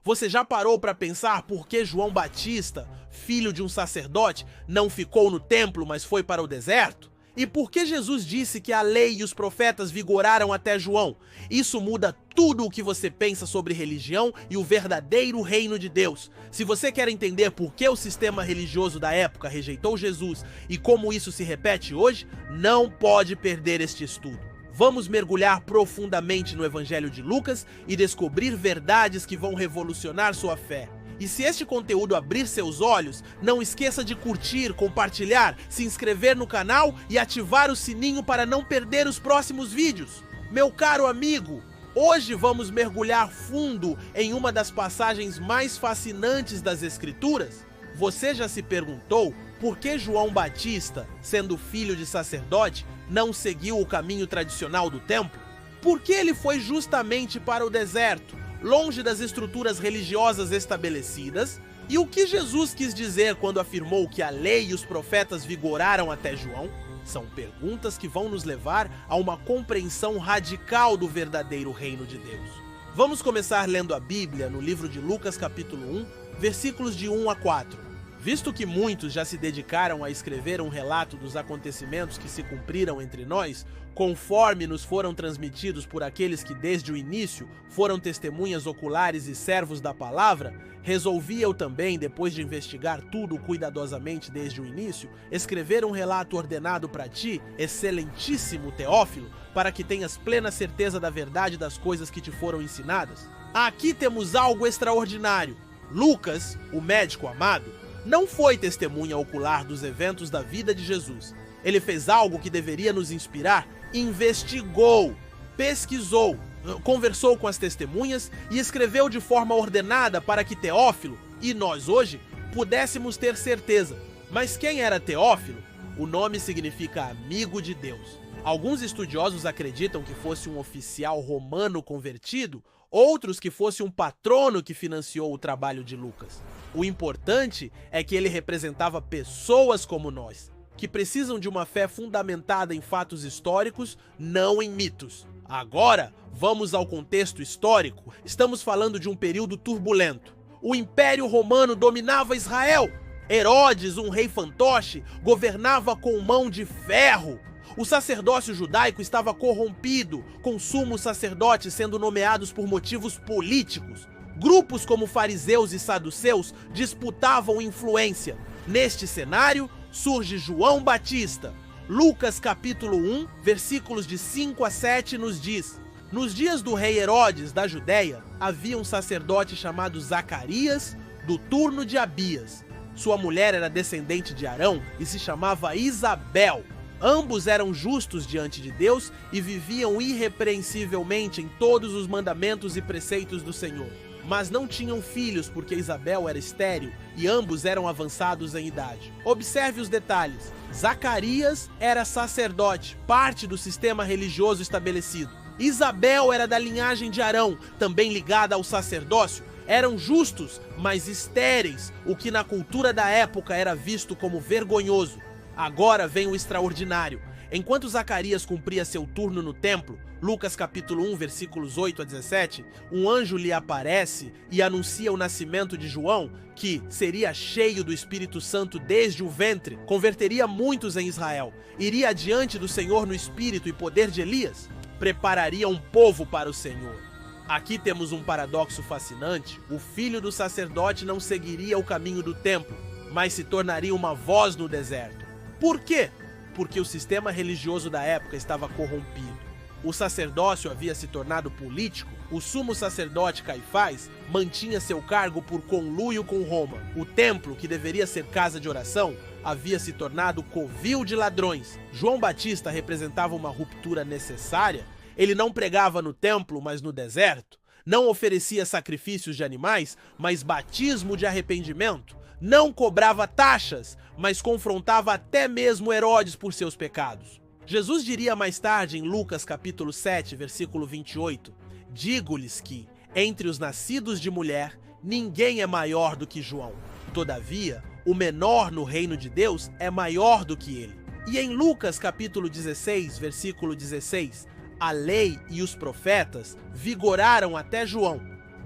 Você já parou para pensar por que João Batista, filho de um sacerdote, não ficou no templo, mas foi para o deserto? E por que Jesus disse que a lei e os profetas vigoraram até João? Isso muda tudo o que você pensa sobre religião e o verdadeiro reino de Deus. Se você quer entender por que o sistema religioso da época rejeitou Jesus e como isso se repete hoje, não pode perder este estudo. Vamos mergulhar profundamente no Evangelho de Lucas e descobrir verdades que vão revolucionar sua fé. E se este conteúdo abrir seus olhos, não esqueça de curtir, compartilhar, se inscrever no canal e ativar o sininho para não perder os próximos vídeos. Meu caro amigo, hoje vamos mergulhar fundo em uma das passagens mais fascinantes das Escrituras. Você já se perguntou por que João Batista, sendo filho de sacerdote, não seguiu o caminho tradicional do templo? Por que ele foi justamente para o deserto, longe das estruturas religiosas estabelecidas? E o que Jesus quis dizer quando afirmou que a lei e os profetas vigoraram até João? São perguntas que vão nos levar a uma compreensão radical do verdadeiro reino de Deus. Vamos começar lendo a Bíblia no livro de Lucas capítulo 1, versículos de 1 a 4. Visto que muitos já se dedicaram a escrever um relato dos acontecimentos que se cumpriram entre nós, conforme nos foram transmitidos por aqueles que desde o início foram testemunhas oculares e servos da palavra, resolvi eu também, depois de investigar tudo cuidadosamente desde o início, escrever um relato ordenado para ti, excelentíssimo Teófilo, para que tenhas plena certeza da verdade das coisas que te foram ensinadas. Aqui temos algo extraordinário. Lucas, o médico amado, não foi testemunha ocular dos eventos da vida de Jesus. Ele fez algo que deveria nos inspirar, investigou, pesquisou, conversou com as testemunhas e escreveu de forma ordenada para que Teófilo, e nós hoje, pudéssemos ter certeza. Mas quem era Teófilo? O nome significa amigo de Deus. Alguns estudiosos acreditam que fosse um oficial romano convertido, outros que fosse um patrono que financiou o trabalho de Lucas. O importante é que ele representava pessoas como nós, que precisam de uma fé fundamentada em fatos históricos, não em mitos. Agora, vamos ao contexto histórico. Estamos falando de um período turbulento. O Império Romano dominava Israel. Herodes, um rei fantoche, governava com mão de ferro. O sacerdócio judaico estava corrompido, com sumos sacerdotes sendo nomeados por motivos políticos. Grupos como fariseus e saduceus disputavam influência. Neste cenário, surge João Batista. Lucas capítulo 1, versículos de 5 a 7 nos diz: nos dias do rei Herodes da Judéia, havia um sacerdote chamado Zacarias, do turno de Abias. Sua mulher era descendente de Arão e se chamava Isabel. Ambos eram justos diante de Deus e viviam irrepreensivelmente em todos os mandamentos e preceitos do Senhor. Mas não tinham filhos porque Isabel era estéril e ambos eram avançados em idade. Observe os detalhes. Zacarias era sacerdote, parte do sistema religioso estabelecido. Isabel era da linhagem de Arão, também ligada ao sacerdócio. Eram justos, mas estéreis, o que na cultura da época era visto como vergonhoso. Agora vem o extraordinário. Enquanto Zacarias cumpria seu turno no templo, Lucas capítulo 1, versículos 8 a 17, um anjo lhe aparece e anuncia o nascimento de João, que seria cheio do Espírito Santo desde o ventre, converteria muitos em Israel, iria adiante do Senhor no espírito e poder de Elias, prepararia um povo para o Senhor. Aqui temos um paradoxo fascinante. O filho do sacerdote não seguiria o caminho do templo, mas se tornaria uma voz no deserto. Por quê? Porque o sistema religioso da época estava corrompido. O sacerdócio havia se tornado político. O sumo sacerdote Caifás mantinha seu cargo por conluio com Roma. O templo, que deveria ser casa de oração, havia se tornado covil de ladrões. João Batista representava uma ruptura necessária. Ele não pregava no templo, mas no deserto. Não oferecia sacrifícios de animais, mas batismo de arrependimento. Não cobrava taxas, mas confrontava até mesmo Herodes por seus pecados. Jesus diria mais tarde em Lucas capítulo 7, versículo 28, digo-lhes que, entre os nascidos de mulher, ninguém é maior do que João. Todavia, o menor no reino de Deus é maior do que ele. E em Lucas capítulo 16, versículo 16, a lei e os profetas vigoraram até João.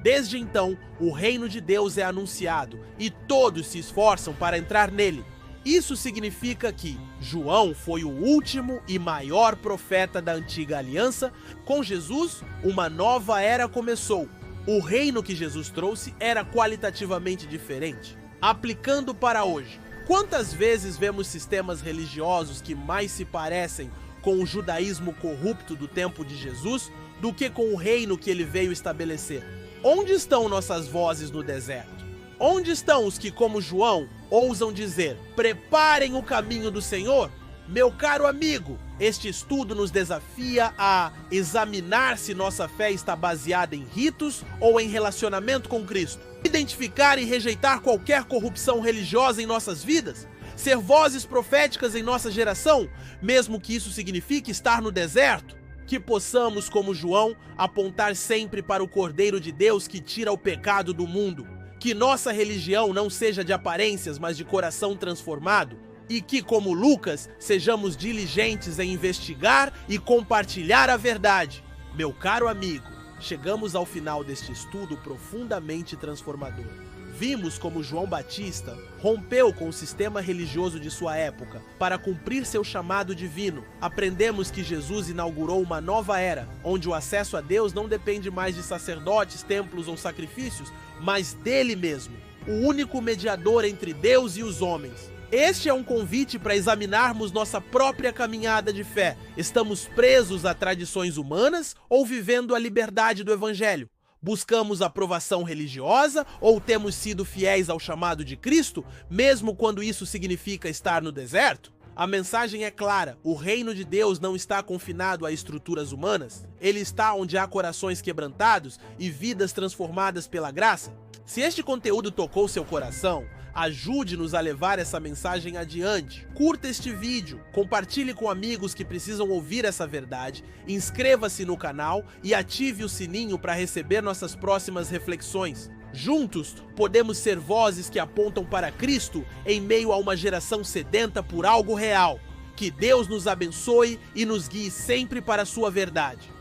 Desde então, o reino de Deus é anunciado e todos se esforçam para entrar nele. Isso significa que João foi o último e maior profeta da antiga aliança. Com Jesus, uma nova era começou. O reino que Jesus trouxe era qualitativamente diferente. Aplicando para hoje, quantas vezes vemos sistemas religiosos que mais se parecem com o judaísmo corrupto do tempo de Jesus do que com o reino que ele veio estabelecer? Onde estão nossas vozes no deserto? Onde estão os que, como João, ousam dizer: preparem o caminho do Senhor? Meu caro amigo, este estudo nos desafia a examinar se nossa fé está baseada em ritos ou em relacionamento com Cristo. Identificar e rejeitar qualquer corrupção religiosa em nossas vidas. Ser vozes proféticas em nossa geração, mesmo que isso signifique estar no deserto. Que possamos, como João, apontar sempre para o Cordeiro de Deus que tira o pecado do mundo. Que nossa religião não seja de aparências, mas de coração transformado. E que, como Lucas, sejamos diligentes em investigar e compartilhar a verdade. Meu caro amigo, chegamos ao final deste estudo profundamente transformador. Vimos como João Batista rompeu com o sistema religioso de sua época para cumprir seu chamado divino. Aprendemos que Jesus inaugurou uma nova era, onde o acesso a Deus não depende mais de sacerdotes, templos ou sacrifícios, mas dele mesmo, o único mediador entre Deus e os homens. Este é um convite para examinarmos nossa própria caminhada de fé. Estamos presos a tradições humanas ou vivendo a liberdade do Evangelho? Buscamos aprovação religiosa ou temos sido fiéis ao chamado de Cristo, mesmo quando isso significa estar no deserto? A mensagem é clara: o reino de Deus não está confinado a estruturas humanas. Ele está onde há corações quebrantados e vidas transformadas pela graça. Se este conteúdo tocou seu coração, ajude-nos a levar essa mensagem adiante. Curta este vídeo, compartilhe com amigos que precisam ouvir essa verdade, inscreva-se no canal e ative o sininho para receber nossas próximas reflexões. Juntos, podemos ser vozes que apontam para Cristo em meio a uma geração sedenta por algo real. Que Deus nos abençoe e nos guie sempre para a sua verdade.